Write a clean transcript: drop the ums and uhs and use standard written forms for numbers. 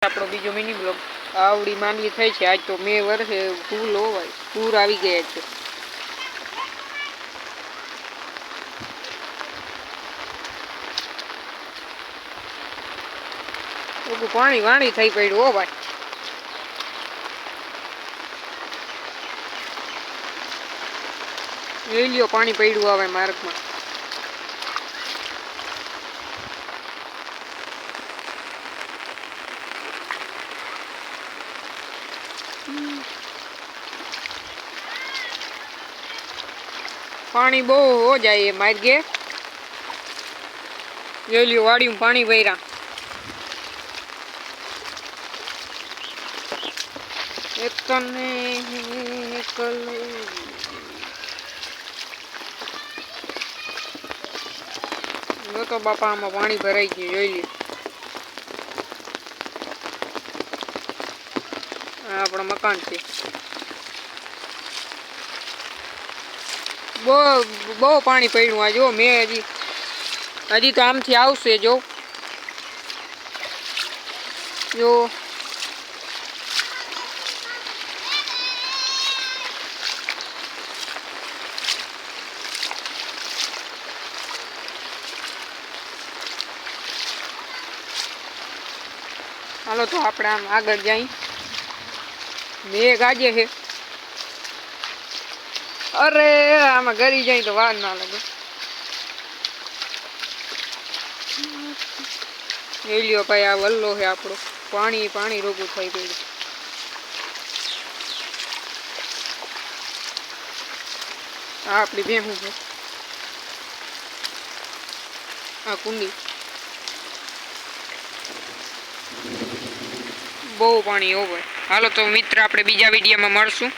આપણો બીજો mini blog આવડી માંડવી થઈ છે આજ તો મે વર્ષે ફૂલ હોવાય પૂર આવી ગયા છે પાણી વાણી થઈ પડ્યું હો ભાઈ લઈ લ્યો પાણી પડ્યું આવે માર્ગમાં पानी बहु हो जाए मार्गे ले लियो वाड़ी में पानी भरा तो बापा आम पानी भराई गई जोई ली अपना मकान से बहु पानी पड़ू आ जो मैं हजी तो आम थी आवशे जो जो हालो तो आप आम आग जाई मेघ आजे है अरे आम गरी जाए तो वार ना लगे लियो भाई आ वल्लो है आपड़ो पानी पानी रोगू थई गई आपली भेहूं है आ कुंडी बहु पानी हो गए हालो तो मित्र आपणे बीजा विडियो में मळशुं।